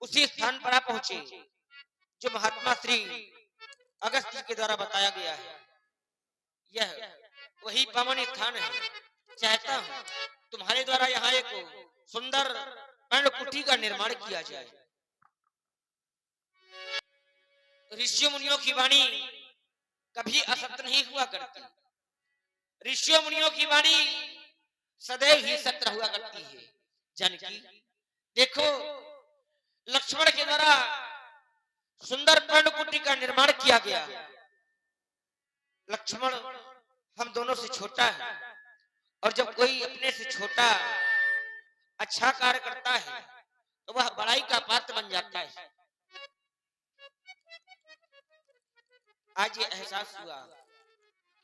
उसी स्थान पर आ पहुंचे जो महात्मा श्री अगस्त जी के द्वारा बताया गया है। यह वही पावन स्थान है। चाहता हूं तुम्हारे द्वारा यहाँ एक सुंदर पर्णकुटी का निर्माण किया जाए। ऋषियों मुनियों की वाणी कभी असत्य नहीं हुआ करती। ऋषियों मुनियों की वाणी सदैव ही सत्य हुआ करती है। जानकी देखो, लक्ष्मण के द्वारा सुंदर पर्णकुटी का निर्माण किया गया। लक्ष्मण हम दोनों से छोटा है, और जब कोई अपने से छोटा अच्छा कार्य करता है तो वह बड़ाई का पात्र बन जाता है। आज ये एहसास हुआ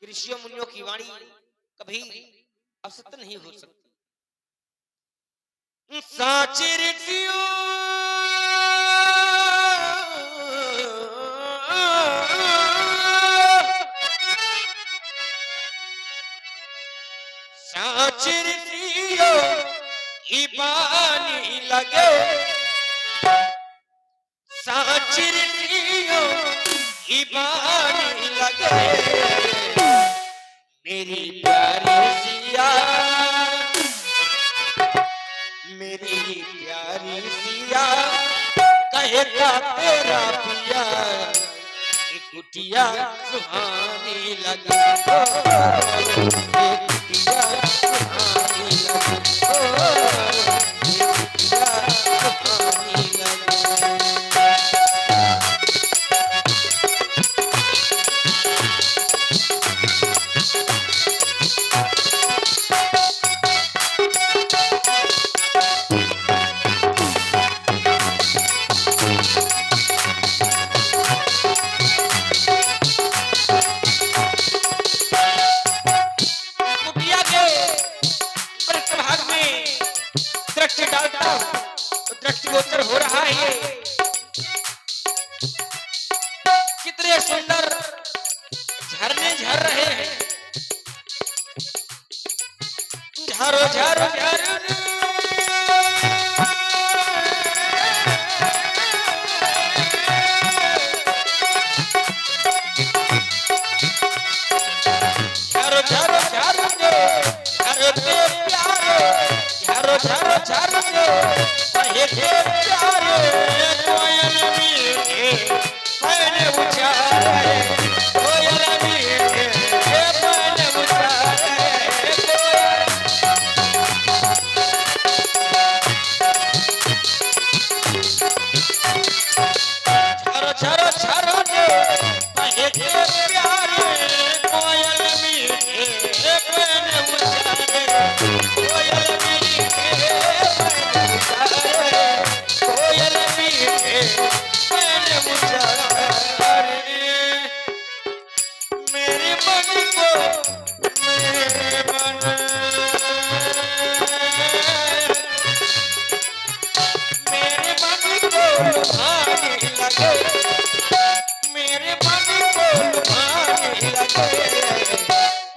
कि ऋषियों मुनियों की वाणी कभी असत्य नहीं हो सकती। साचे ऋषियों साचे ऋषियों की वाणी लगे, साचे ऋषियों की वाणी लगे। मेरी प्यारी सिया, मेरी प्यारी सिया, कहेगा तेरा पिया ये कुटिया सुहानी लगे। ये कुटिया सुहानी लगे। ये कुटिया सुहानी लगे। दृष्टिगोचर हो रहा है कितने सुंदर झरने झर रहे हैं। झरो झरो झरो झरो झरो झरो प्यारे, झरो झरो झरो हे प्यारे, कोयल मीठे पैने उचारे, कोयल मीठे पैने उचारे। झरो झरो झरो हे प्यारे, कोयल मीठे पैने उचारे, कोयल मीठे कोयल मीठे पैने उचारे। मेरे मन को मेरे मन, मेरे मन को लुभाने लगे, मेरे मन को लुभाने लगे।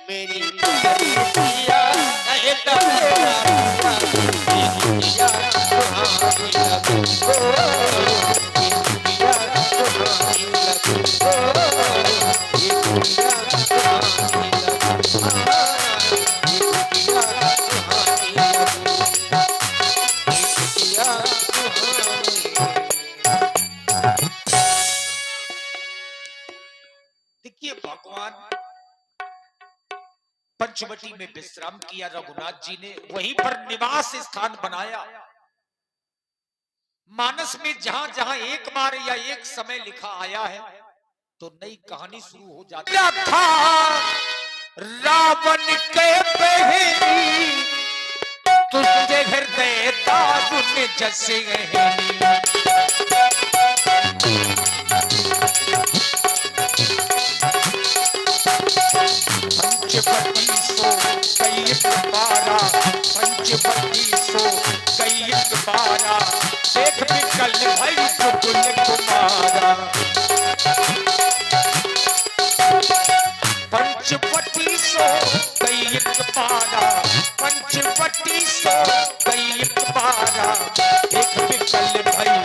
मेरी प्यारी सिया कहता तेरा पिया ये कुटिया सुहानी लगे। ये कुटिया सुहानी लगे। ये कुटिया सुहानी लगे। ये कुटिया सुहानी लगे। ये कुटिया सुहानी लगे। देखिए, भगवान पंचवटी में विश्राम किया रघुनाथ जी ने, वहीं पर निवास स्थान बनाया। मानस में जहां जहां एक बार या एक समय लिखा आया है तो नई कहानी शुरू हो जाती है। था रावण के पहली तुझे हृदय तारुण्य जैसे पंचवटी सो कई बारा, पंचवटी सो कई बारा, देख विकल भाई जुगुल कुमारा। पंचवटी सो कई बारा, पंचवटी सो कई बारा, देख विकल भाई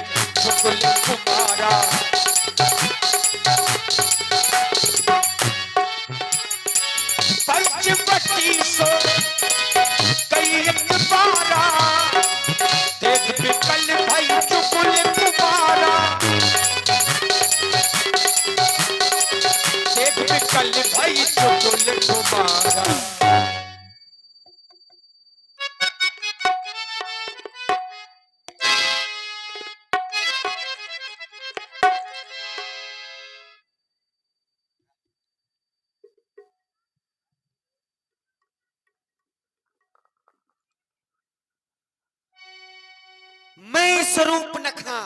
शेख बिकल भाई चुगल तुम्हारा, शेख बिकल भाई चुगल तुम्हारा। मैं स्वरूप नखा,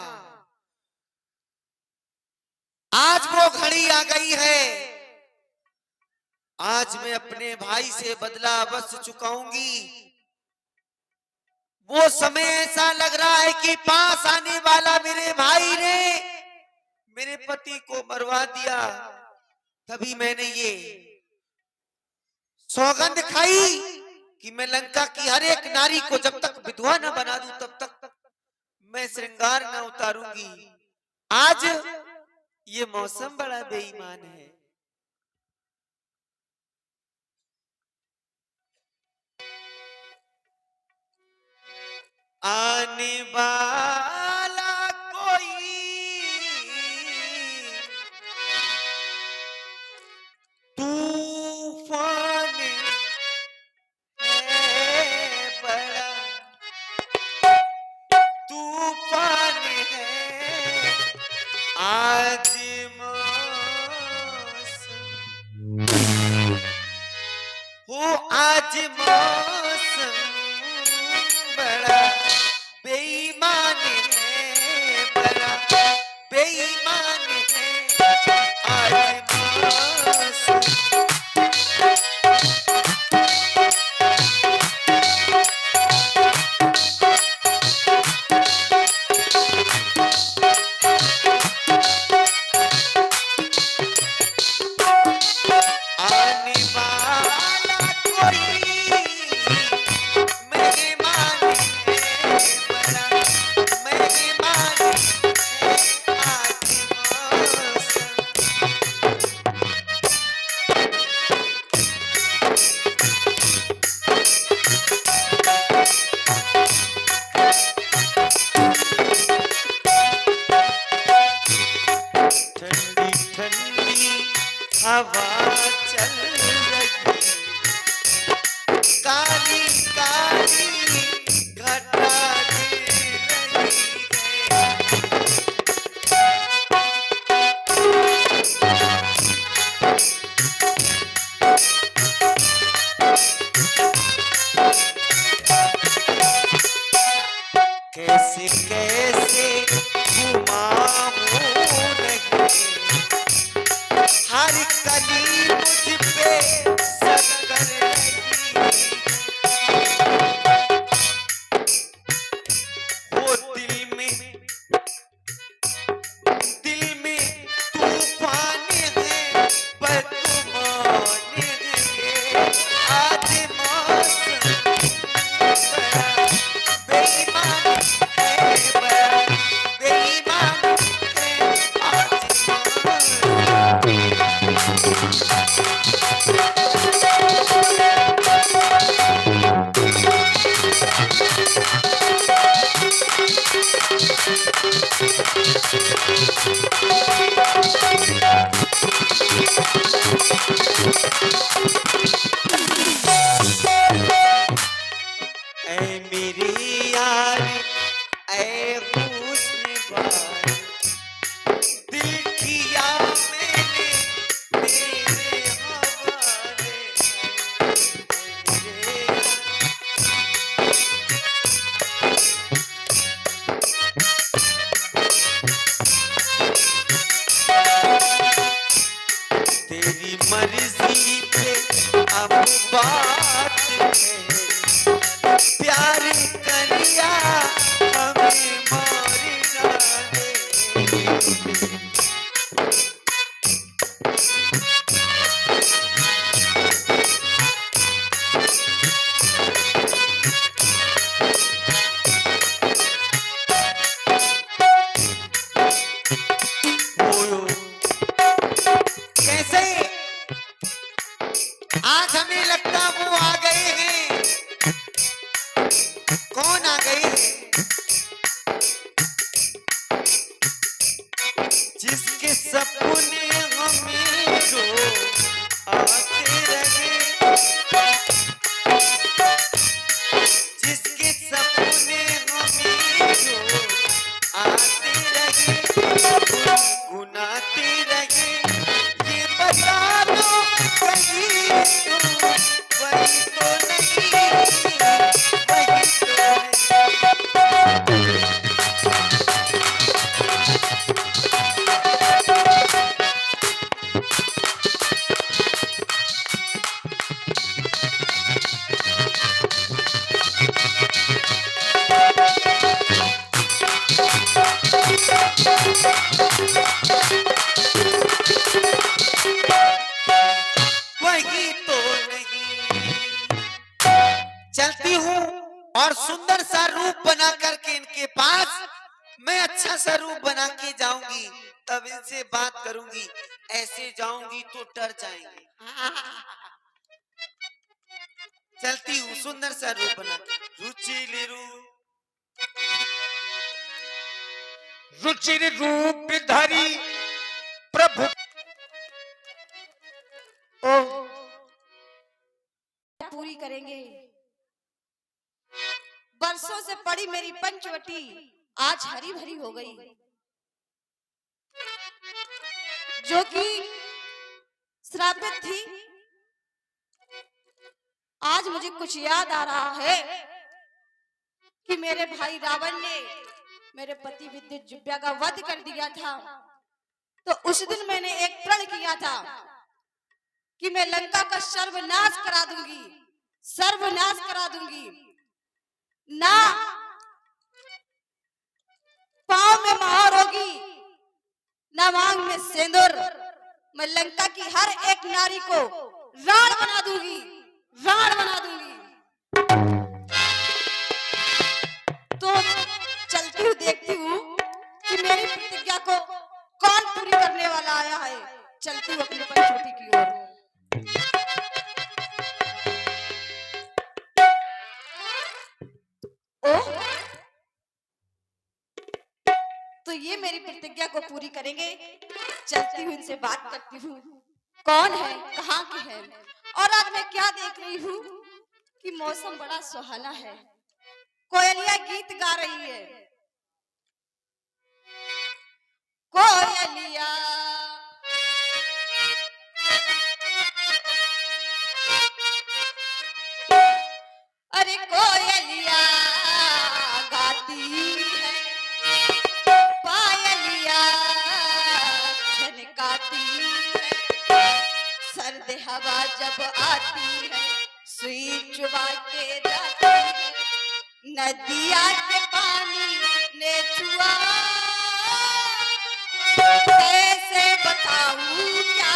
आज वो घड़ी आ गई है, आज मैं अपने भाई से बदला अवश्य चुकाऊंगी। वो समय ऐसा लग रहा है कि पास आने वाला मेरे भाई ने मेरे पति को मरवा दिया। तभी मैंने ये सौगंध खाई कि मैं लंका की हर एक नारी को जब तक विधवा न बना दूं तब तक मैं श्रृंगार न उतारूंगी। आज ये मौसम बड़ा बेईमान है। आने वाला कोई तूफान है, बड़ा तूफान है आज मौसम हो, आज मौसम बड़ा बेईमान है, बड़ा बेईमान है आज मौसम। आने वाला कोई मेहमान है, बड़ा मेहमान है आज मौसम। ठंडी ठंडी हवा चल रही, काली काली घटा गिर रही है। कैसे कैसे घुमाऊं नहीं, हर कली मुझ पे शक्कर लगी। वो दिल में तूफान है, पर तूफान है आज मौसम बड़ा बेईमान है, बड़ा बेईमान है आज ऐ मेरी यार ऐ हुस्न वार, दिल किया मैंने तेरे हवाले। तेरी मर्जी पे अब बात वही तो नहीं, चलती हूँ और सुंदर सा रूप बना करके इनके पास मैं अच्छा सा रूप बना के जाऊंगी, तब इनसे बात करूंगी। ऐसे जाऊंगी तो डर जाएंगे। चलती हूँ सुंदर सा रूप बना के। रुचिली रूप रुचिर रूप धरी प्रभु ओ पूरी करेंगे। बरसों से पड़ी मेरी पंचवटी आज हरी भरी हो गई, जो कि श्रापित थी। आज मुझे कुछ याद आ रहा है कि मेरे भाई रावण ने मेरे पति विद्युत जुब्या का वध कर दिया था। तो उस दिन मैंने एक प्रण किया था कि मैं लंका का सर्वनाश करा दूंगी, सर्वनाश करा दूंगी। ना पांव में मोहर होगी, ना मांग में सिंदूर। मैं लंका की हर एक नारी को राण बना दूंगी, राण बना दूंगी। तो चलती हूँ, देखती हूँ कि मेरी प्रतिज्ञा को कौन पूरी करने वाला आया है। चलती हूँ अपनी पंचवटी की ओर। तो ये मेरी प्रतिज्ञा को पूरी करेंगे। चलती हूँ, इनसे बात करती हूँ, कौन है, कहाँ के हैं। और आज मैं क्या देख रही हूँ कि मौसम बड़ा सुहाना है, कोयलिया गीत गा रही है। कोयलिया अरे कोयलिया गाती है, पायलिया झनकाती है। सर्द हवा जब आती है सुई चुबा के जाती है। नदिया के पानी ने छुआ, कैसे बताऊं क्या।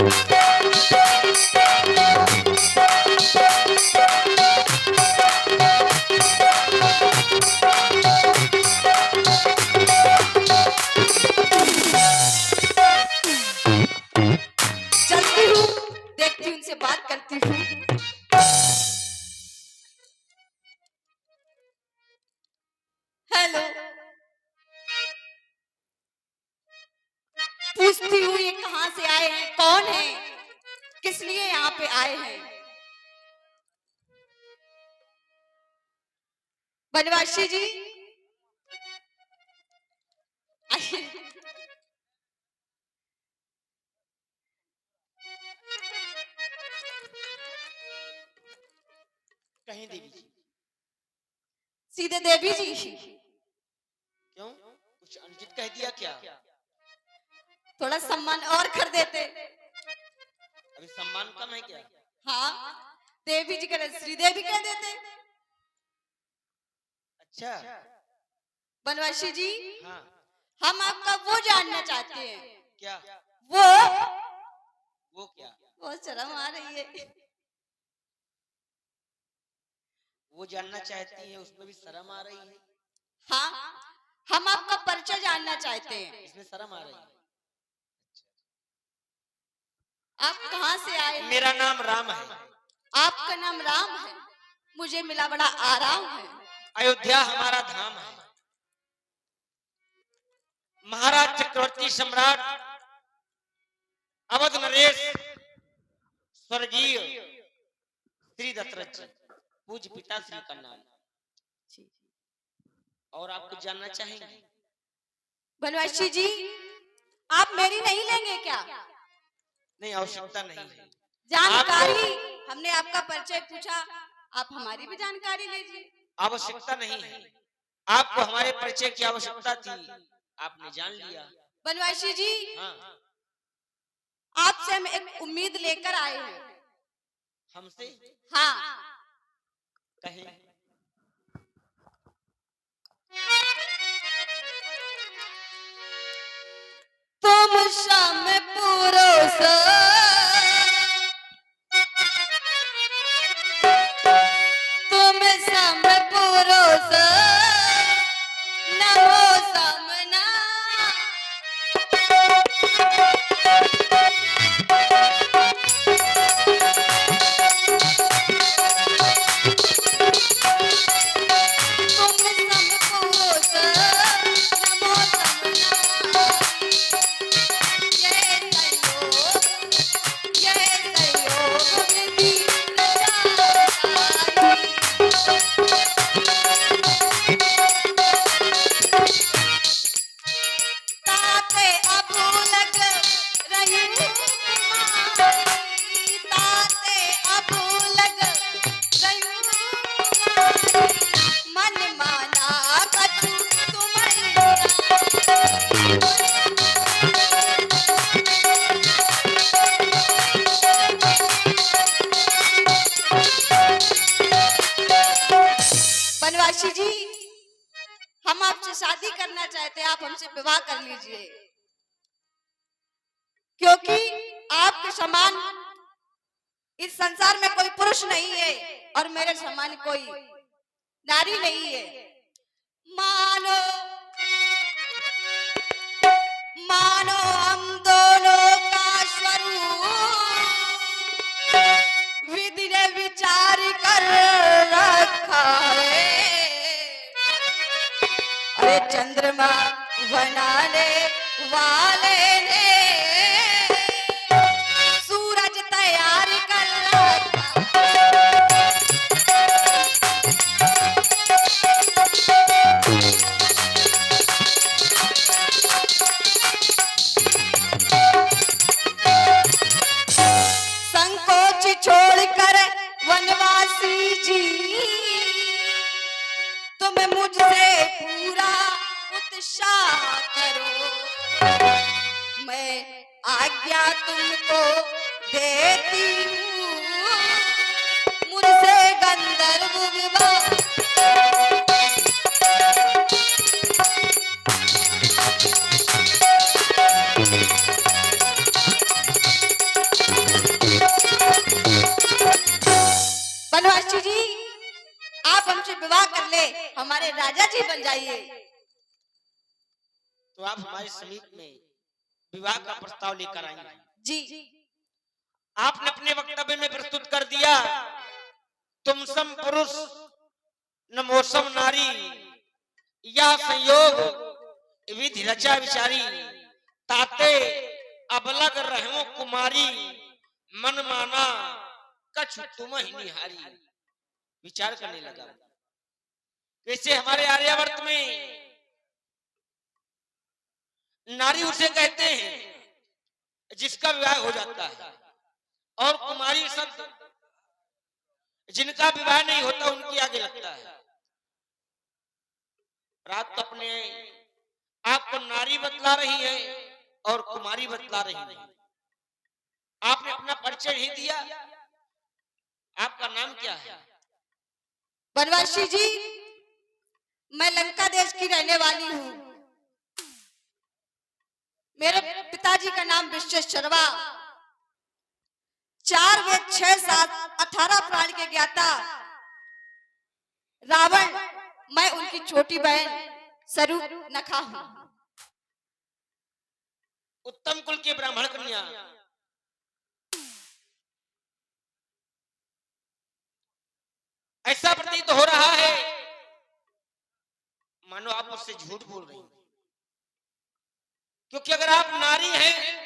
चलती हूँ, देखती हूँ, उनसे बात करती हूँ। हेलो, पूछती हूँ ये कहाँ से आए हैं, कौन है, किस लिए यहाँ पे आए हैं। बनवासी जी आइए। कहीं देवी जी। सीधे देवी जी। क्यों, कुछ अनुचित कह दिया क्या? थोड़ा सम्मान और कर देते। अभी सम्मान कम है क्या? हाँ, देवी जी करे श्रीदेवी कह देते। अच्छा। बनवासी जी, हाँ। हम आपका वो जानना चाहते हैं। क्या? वो क्या? बहुत शर्म आ रही है। वो जानना चाहती है, उसमें भी शर्म आ रही है। हाँ, हम आपका परिचय जानना चाहते हैं। इसमें शर्म आ रही है। आप कहाँ से आए हैं? मेरा नाम राम है। आपका नाम राम है, मुझे मिला बड़ा आराम है। अयोध्या हमारा धाम है। महाराज चक्रवर्ती सम्राट अवध नरेश स्वर्गीय श्री दशरथ जी, पूज्य पिता श्री का नाम। और आप कुछ जानना चाहेंगे? बनवासी जी, आप मेरी नहीं लेंगे क्या? नहीं, आवश्यकता नहीं है। जानकारी, हमने आपका परिचय पूछा, आप हमारी भी जानकारी लीजिए। आवश्यकता नहीं है, आपको हमारे परिचय की आवश्यकता थी, आपने जान लिया। बनवासी जी, हाँ। आपसे हम एक उम्मीद लेकर आए हैं। हमसे? हाँ। कहें। तुम शाम पुरुष तुम शाम पुरुष नमो सामना मन माना कछु बनवासी जी, हम आपसे शादी करना चाहते हैं, आप हमसे विवाह कर लीजिए, क्योंकि आपके समान इस संसार में कोई पुरुष नहीं है और मेरे समान कोई नारी नहीं है। मानो मानो हम दोनों का स्वरूप विधि ने विचार कर रखा है। अरे चंद्रमा बनाने वाले ने सूरज तैयार कर रखा। संकोच छोड़कर वनवासी जी, तुम मुझसे पूरा उत्साह करो, मैं आज्ञा तुमको देती हूँ, मुझसे गंधर्व विवाह। हमारे राजा जी बन जाइए। तो आप हमारे समीप में विवाह का प्रस्ताव लेकर आई हैं। जी आपने अपने वक्तव्य में प्रस्तुत कर दिया, तुम सम पुरुष न मौसम नारी, यह संयोग विधि रचा विचारी, ताते अबलग रहो कुमारी, मन माना कछु तुम ही निहारी। विचार करने लगा, कैसे हमारे आर्यावर्त में नारी उसे कहते हैं जिसका विवाह हो जाता है, और कुमारी शब्द जिनका विवाह नहीं होता उनके आगे लगता है। रात अपने आपको नारी बतला रही है और कुमारी बतला रही है। आपने अपना परिचय नहीं दिया, आपका नाम क्या है? बनवासी जी, मैं लंका देश की रहने वाली हूँ। मेरे पिताजी का नाम विश्वेश्वरवा, 4 वेद 6 7 18 प्राण के ज्ञाता रावण, मैं उनकी छोटी बहन स्वरूप नखा हूँ। उत्तम कुल के ब्राह्मण कन्या, ऐसा प्रतीत हो रहा है मानो आप मुझसे झूठ बोल रही हैं, क्योंकि अगर आप नारी हैं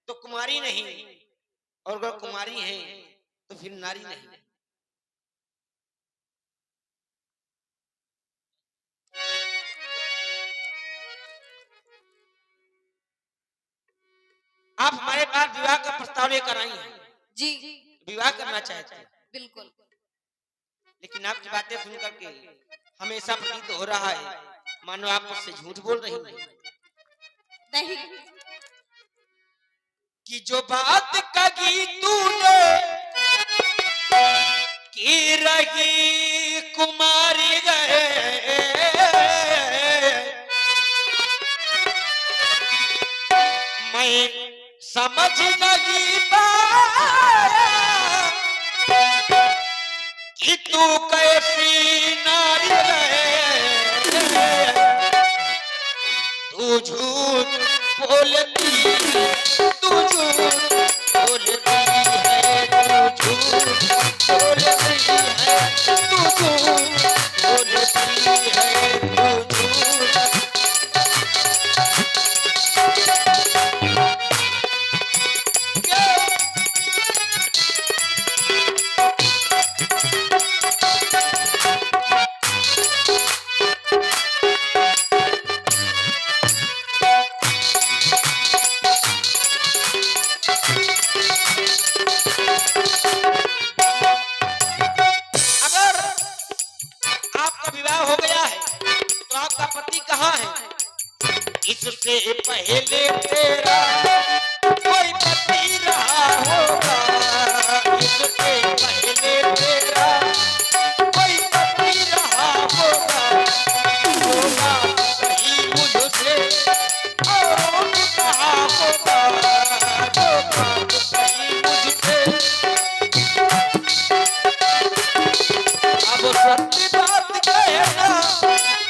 तो कुमारी नहीं, और अगर कुमारी हैं तो फिर नारी नहीं। आप हमारे पास विवाह का प्रस्ताव लेकर आई हैं। जी विवाह करना चाहते हैं, बिल्कुल। लेकिन आपकी बातें सुन करके हमें ऐसा प्रतीत हो रहा है मानो आप मुझसे झूठ बोल रही हैं। नहीं, कि जो बात कही तूने की रही कुमारी गए, मैं समझ नहीं पाया कि तू कैसी नारी है। तू झूठ बोलती है, तू झूठ बोलती है, तू झूठ बोलती है, तू झूठ बोलती है, तू झूठ। अगर आपका विवाह हो गया है तो आपका पति कहाँ है? इससे पहले तेरा कोई पति रहा होगा, इससे पहले तेरा कोई पति रहा होगा, होगा कहीं मुझसे और कहा होगा, होगा कहीं मुझसे। अब सत्य बात कहना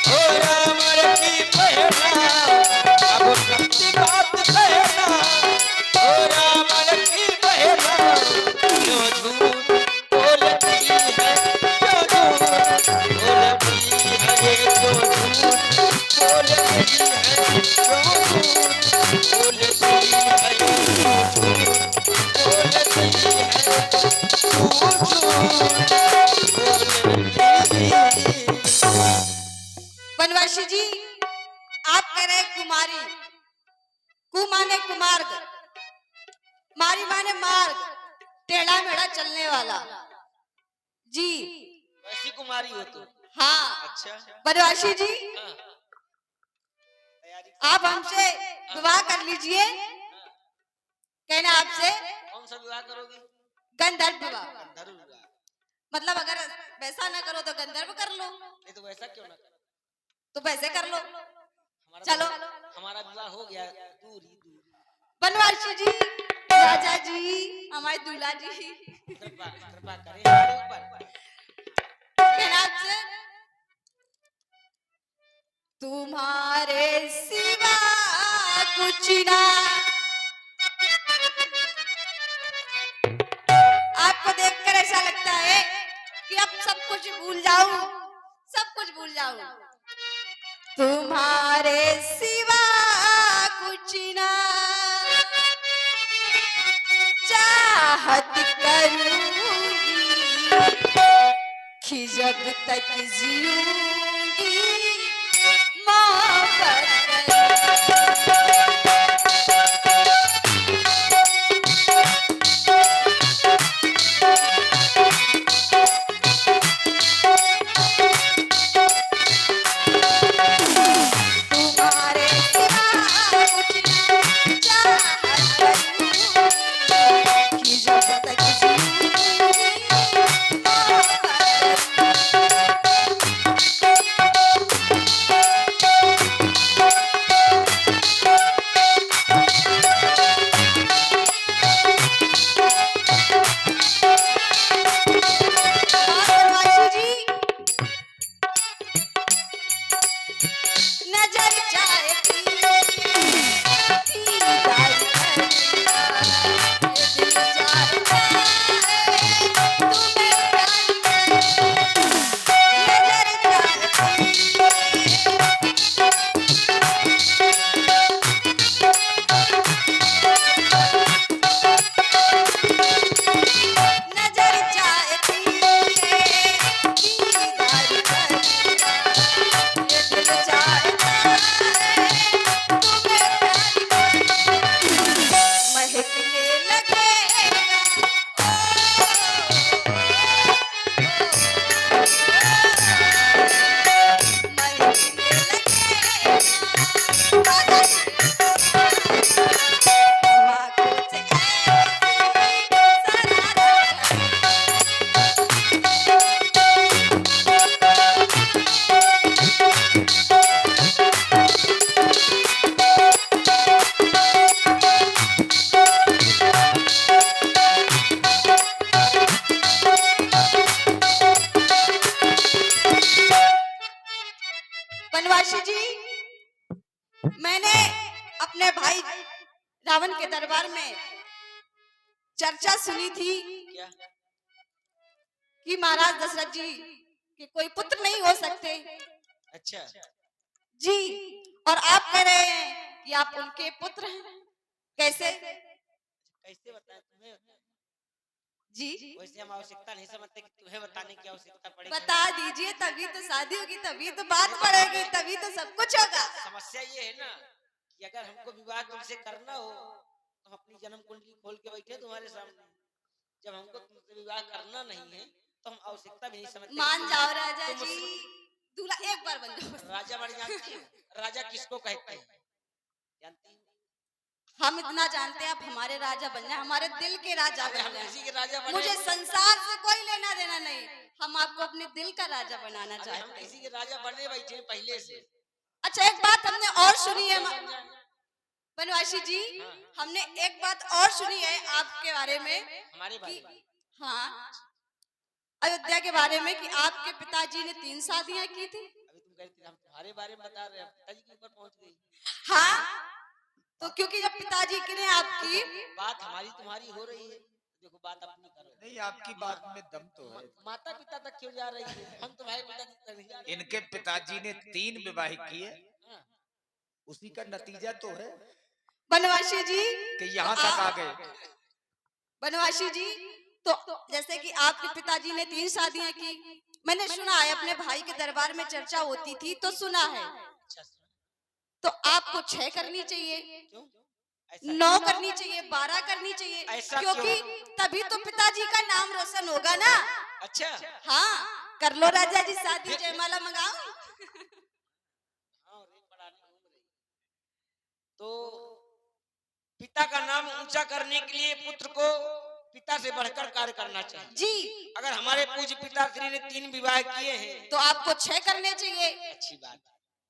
हो राम की बहना, अब सत्य बात कहना हो राम की बहना। क्यों झूठ बोलती है, क्यों झूठ बोलती है, क्यों झूठ बोलती है, क्यों झूठ बोलती है, क्यों झूठ बोलती है। बनवासी जी, आप कह रहे कुमारी, कु माने कुमार्ग, मारी माने मार्ग, टेढ़ा मेढ़ा चलने वाला। जी वैसी कुमारी हो तो? हाँ। अच्छा। बनवासी जी, हाँ। आप हमसे विवाह कर लीजिए। कहना आपसे कौन सा विवाह करोगी? गंधर्व विवाह। गंधर्व विवाह। मतलब अगर वैसा ना करो तो गंधर्व कर लो, नहीं तो वैसा क्यों ना करो? तो वैसे कर लो। हमारा चलो। हमारा विवाह हो गया, दूर ही दूर। बनवासी जी, राजा जी, हमारे दूल्हा जी, कृपा कृपा करें हमारे ऊपर। कहना आपसे तुम्हारे सिवा कुछ ना। आपको देखकर ऐसा लगता है कि अब सब कुछ भूल जाऊं, सब कुछ भूल जाऊं। तुम्हारे सिवा कुछ ना चाहत करूंगी कि जब तक जीऊंगी मोहब्बत तुम्हारे सिवा कुछ ना चाहत करूंगी कि जब तक जीऊंगी नजर जाए नजर जाए महकने बनवासी जी, मैंने अपने भाई रावण के दरबार में चर्चा सुनी थी क्या? कि महाराज दशरथ जी के कोई पुत्र नहीं हो सकते अच्छा, जी, और आप कह रहे हैं कि आप उनके पुत्र हैं। कैसे कैसे बताएं तुम्हें? जी? वैसे हम आवश्यकता नहीं समझते कि तुम्हें बताने की आवश्यकता पड़ेगी। बता दीजिए, तभी तो शादी होगी, तभी तो बात पड़ेगी, तभी तो सब कुछ होगा। समस्या ये है ना कि अगर हमको विवाह तुमसे करना हो तो हम अपनी जन्म कुंडली खोल के बैठे तुम्हारे सामने। जब हमको तुमसे विवाह करना नहीं है तो हम आवश्यकता भी नहीं समझते। मान जाओ राजा तुम जी, दूल्हा एक बार बन जाओ। राजा बन जानती हो? राजा किसको कहते हैं जानती हो? हम इतना जानते हैं, आप हमारे राजा बन जाए, हमारे दिल के राजा अगर हम बन किसी जाए। के राजा बने, मुझे संसार से कोई लेना देना नहीं, हम आपको अपने दिल का राजा बनाना अगर हम चाहते हैं। किसी के राजा बने बैठे पहले से। अच्छा, एक बात हमने और सुनी है बनवासी जी, हमने एक बात और सुनी है आपके बारे में, हमारे बारे में? हाँ, अयोध्या के बारे में, कि आपके पिताजी ने 3 शादियां की थी। अभी तुम कहती थी हम तुम्हारे बारे में बता रहे हैं, पिताजी के ऊपर पहुंच गई। हाँ, तो क्योंकि जब पिताजी की ने आपकी बात हमारी तुम्हारी हो रही है, देखो बात अपनी करो। नहीं, आपकी बात में दम तो है। माता पिता तक क्यों जा रही है? हम तुम्हारे पिता तक नहीं जा रहे। इनके पिताजी ने 3 विवाह किए, हाँ, उसी का नतीजा तो है बनवासी जी कि यहाँ तक आ गए। बनवासी जी, तो जैसे कि आपके पिताजी ने 3 शादियां की, मैंने सुना है, अपने भाई के दरबार में चर्चा होती थी तो सुना है, अच्छा सुना। तो आपको 6 करनी चाहिए, क्यों ऐसा? 9 करनी चाहिए, 12 करनी चाहिए, ऐसा क्योंकि तभी तो पिताजी का नाम रोशन होगा ना। अच्छा, हाँ, कर लो राजा जी शादी, जयमाला मंगाओ। हाँ, रे पढ़ाने घूम रही। तो पिता का नाम ऊंचा करने के लिए पुत्र को पिता से बढ़कर कार्य करना चाहिए जी। अगर हमारे पूज्य पिताश्री ने 3 विवाह किए हैं तो आपको 6 करने चाहिए, अच्छी बात है।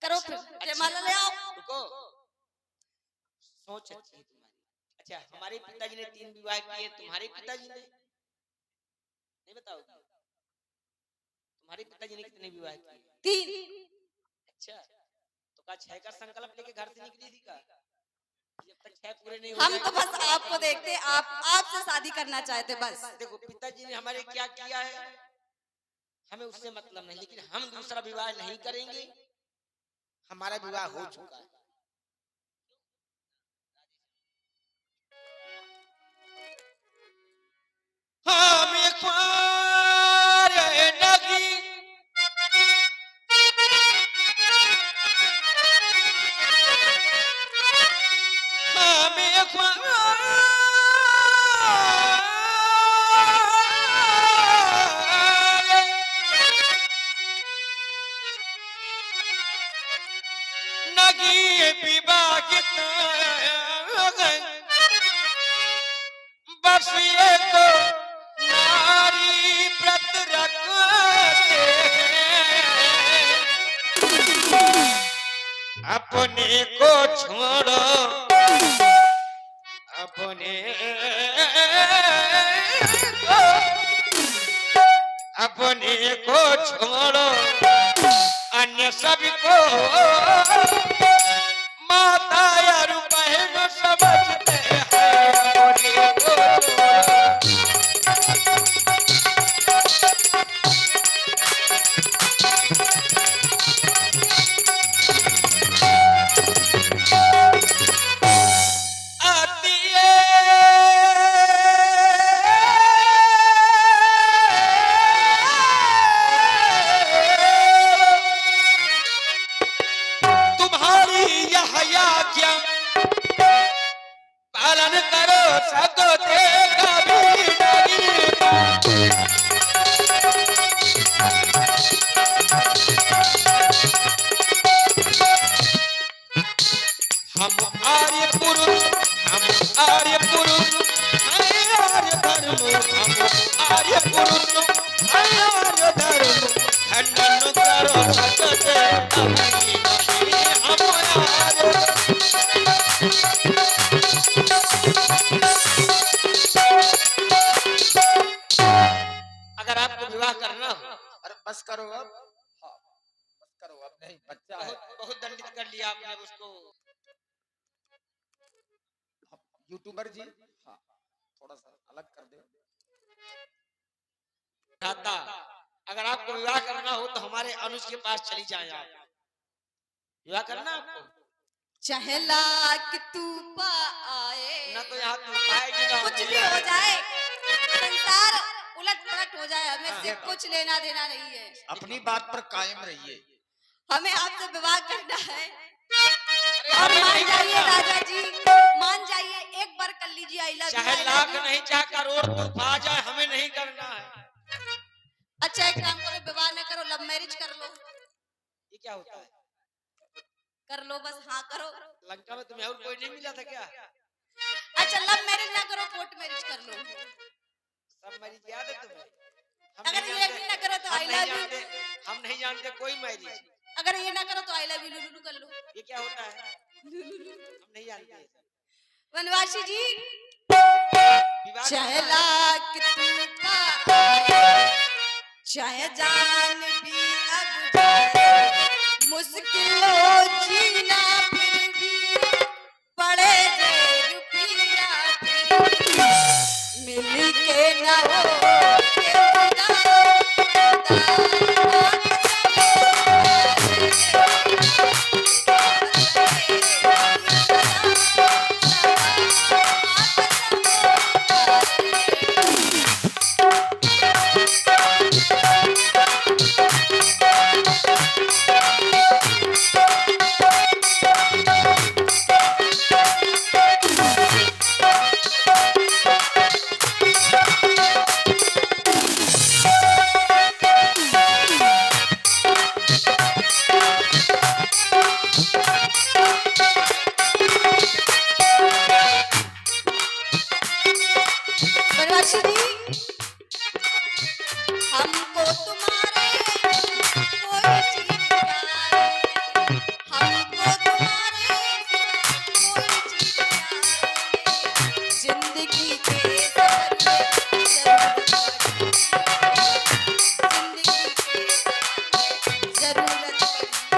करो फिर, जयमाला ले आओ। रुको, सोच अच्छी है तुम्हारी। अच्छा, हमारे पिताजी ने 3 विवाह किए, तुम्हारे पिताजी ने नहीं बताओ तुम्हारे पिताजी ने कितने विवाह किए? 3। अच्छा, का 6 का संकल्प लेके घर से निकली थी का? जब तक 6 पूरे नहीं हो हम तो जाएंगे, बस आपको देखते, आप आपसे शादी करना चाहते बस। देखो पिताजी ने हमारे क्या किया है हमें उससे मतलब नहीं, लेकिन हम दूसरा विवाह नहीं करेंगे, हमारा विवाह हो चुका है। हम एक बार नगी हम एक नगी विवाहित बस एक नारी व्रत रखते हैं, अपने को छोड़ो अपने को अपने को छोड़ो अन्य सभी को माता यार बहन समझते हैं, अपने को छोड़ो। आती तुम्हारी यह आज्ञा पालन करो सको देगा भी नहीं। हम आर्य पुरुष हम आर्य पुरुष हैं आर्य धर्म हम आर्य पुरुष हैं आर्य धर्म खंडन करो सकते अपनी नहीं हम आर्य। अगर आपको विवाह करना हो, अरे बस करो अब, हाँ बस करो अब, नहीं बच्चा है। बहुत बहुत दंडित कर लिया आपने उसको। यूट्यूबर जी, हाँ थोड़ा सा अलग कर दो। दादा अगर आपको विवाह करना हो तो हमारे अनुज के पास चली जाए। आप विवाह करना आपको, चाहे लाख तूफा आए, ना तो यहाँ तू पाएगी ना कुछ हम भी हो जाए, संसार उलट पलट हो जाए, हमें से कुछ लेना देना नहीं है। अपनी बात पर कायम रहिए। हमें आपसे विवाह करना है और हमें मान नहीं जाइए करना। राजा जी, मान जाइए, एक बार कर लीजिए। आई लव चाहे लाख नहीं चाहे करोड़ तूफान आ जाए हमें नहीं करना है। अच्छा एक काम करो, विवाह न करो, लव मैरिज कर लो। ये क्या होता है? कर लो बस, हाँ करो। लंका में तुम्हें और कोई नहीं मिला था क्या? अच्छा लव मैरिज ना करो, कोर्ट मैरिज कर लो। सब मैरिज याद है तुम्हें? हम अगर नहीं ये भी ना करो तो हम आई नहीं लव यू, जानते, हम नहीं जानते कोई मैरिज। अगर ये ना करो तो आई लव यू लुलु कर लो। ये क्या होता है? हम नहीं जानते। वनवासी जी, विवाह चाहे करना है। लाख तूफा आए, चाहे जान भी अब जाए, मुश्किल हो जीना फिर भी, पड़े जे रुपया फिर भी, मिल के न हो के वनवासी जी, हमको तुम्हारे कोई चीज प्यारी, हमको तुम्हारे कोई चीज प्यारी, जिंदगी के सफर में जरूरत पड़ी, जिंदगी के सफर में जरूरत पड़ी,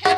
है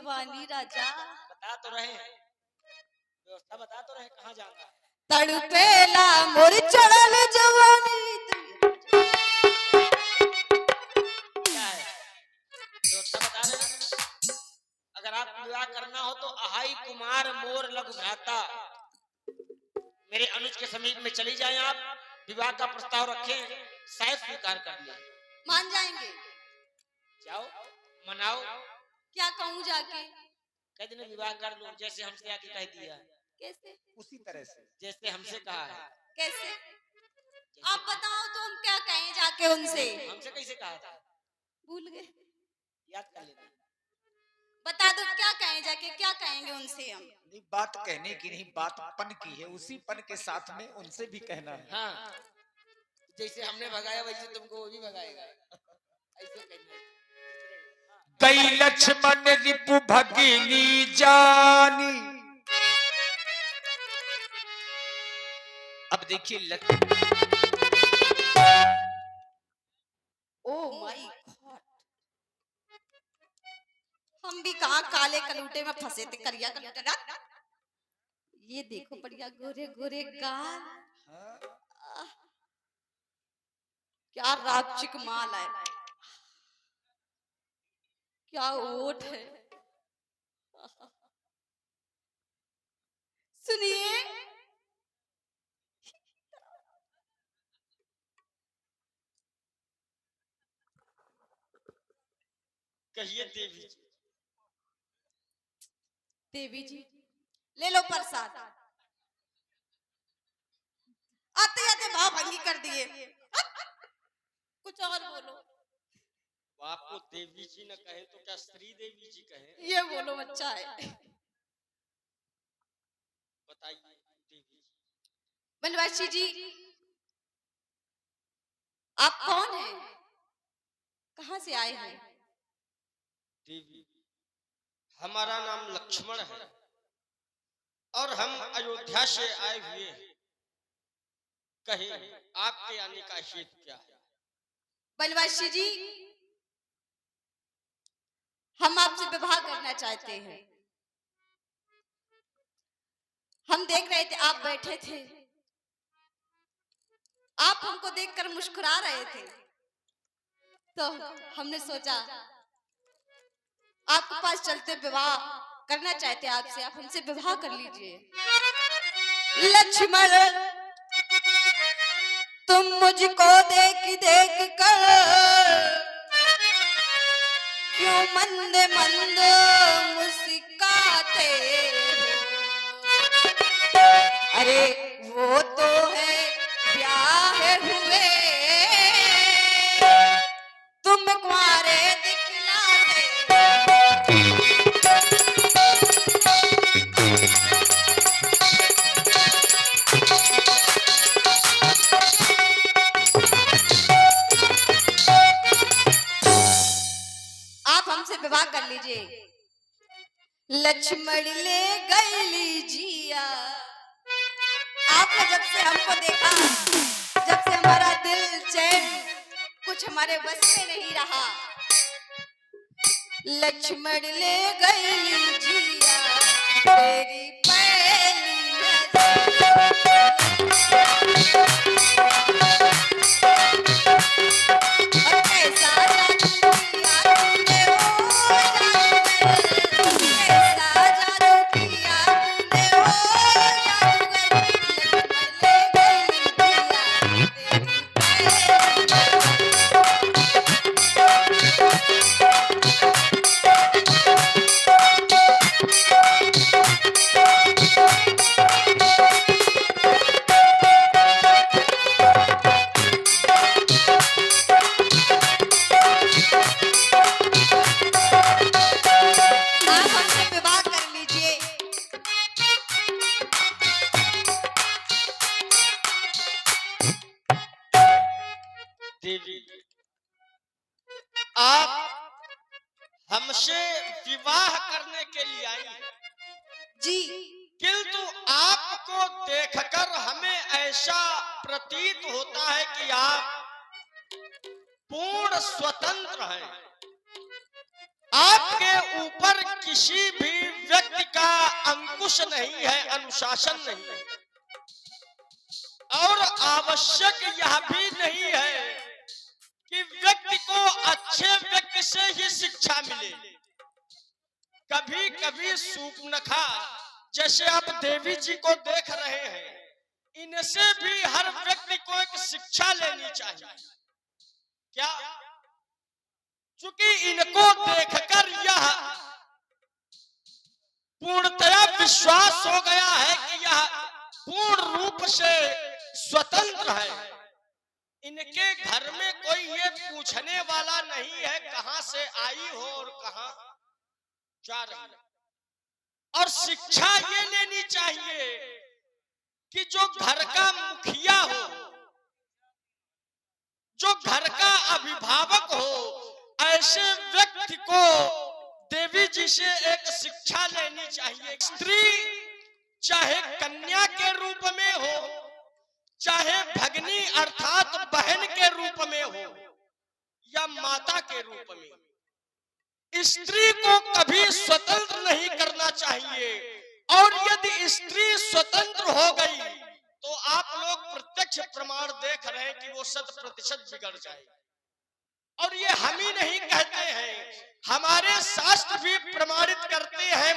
जवानी राजा। बता तो रहे हैं, व्यवस्था बता तो रहे कहाँ जाना है। तड़पेला मोर चढ़ल जवानी। क्या है व्यवस्था बता रहे हैं। अगर आप विवाह करना हो तो अहाई कुमार मोर लघु भ्राता मेरे अनुज के समीप में चली जाएं, आप विवाह का प्रस्ताव रखें, शायद स्वीकार कर लिया। मान जाएंगे? जाओ मनाओ। क्या कहूँ जाके? कह दिन विवाह कर लो, जैसे हमसे आके कह दिया। कैसे? उसी तरह से जैसे हमसे कहा है। कैसे? आप बताओ तो हम क्या कहें जाके उनसे? हमसे कैसे कहा था? भूल गए? याद कर लेना। बता दो क्या कहें जाके, क्या कहेंगे उनसे हम? नहीं, बात कहने की नहीं, बात पन की है। उसी पन के साथ में उनसे भी कहना है। हाँ, जैसे हमने भगाया वैसे तुमको वो भी भगाएगा, ऐसे कहना है। कई लक्ष्मण रिपु भगिनी जानी। अब देखिए ओ माय गॉड, हम भी कहाँ काले कलूटे में फंसे थे। करिया कलूटा, ये देखो बढ़िया गोरे गोरे गाल, क्या रापचिक माल है, क्या ओठ है। सुनिए, कहिए देवी जी। देवी जी ले लो प्रसाद। आते आते भाव भंगी कर दिए। कुछ और बोलो। आपको देवी जी न कहे तो क्या श्री देवी जी कहे? ये बोलो अच्छा है। बताइए देवी जी। बनवासी जी आप कौन हैं? कहाँ से आए हैं? देवी हमारा नाम लक्ष्मण है और हम अयोध्या से आए हुए हैं। कहीं आपके आने का हेतु क्या है? बनवासी जी हम आपसे विवाह करना चाहते हैं। हम देख रहे थे आप बैठे थे, आप हमको देखकर मुस्कुरा रहे थे, तो हमने सोचा आपके पास चलते विवाह करना चाहते हैं आपसे, आप हमसे विवाह कर लीजिए। लक्ष्मण तुम मुझको देख देख कर क्यों मंद मंद मुस्काते हो? अरे वो तो है ब्याह हुए तुम कुंवारे दिखलाते। आप हमसे विवाह कर लीजिए। लक्ष्मण ले गई लीजिया। आपने जब से हमको देखा, जब से हमारा दिल चैन कुछ हमारे बस में नहीं रहा। लक्ष्मण ले गई लीजिया तेरी पहली देवी आप हमसे विवाह करने के लिए आई हैं, जी, किंतु आपको देखकर हमें ऐसा प्रतीत होता है कि आप पूर्ण स्वतंत्र हैं। आपके ऊपर किसी भी व्यक्ति का अंकुश नहीं है, अनुशासन नहीं है, और आवश्यक यह भी नहीं है कि व्यक्ति को अच्छे व्यक्ति से ही शिक्षा मिले। कभी कभी सूर्पनखा जैसे आप देवी जी को देख रहे हैं, इनसे भी हर व्यक्ति को एक शिक्षा लेनी चाहिए। क्या? चूंकि इनको देखकर यह पूर्णतया विश्वास हो गया है कि यह पूर्ण रूप से स्वतंत्र है। इनके घर में कोई ये पूछने वाला नहीं है कहां से आई हो और कहां जा रही है। और शिक्षा ये लेनी चाहिए कि जो घर का मुखिया हो, जो घर का अभिभावक हो, ऐसे व्यक्ति को देवी जी से एक शिक्षा लेनी चाहिए। स्त्री चाहे कन्या के रूप में हो, चाहे भगनी अर्थात बहन के रूप में हो, या माता के रूप में, स्त्री को कभी स्वतंत्र नहीं करना चाहिए। और यदि स्त्री स्वतंत्र हो गई तो आप लोग प्रत्यक्ष प्रमाण देख रहे हैं कि वो 100% बिगड़ जाएगी। और ये हम ही नहीं कहते हैं, हमारे शास्त्र भी प्रमाणित करते हैं।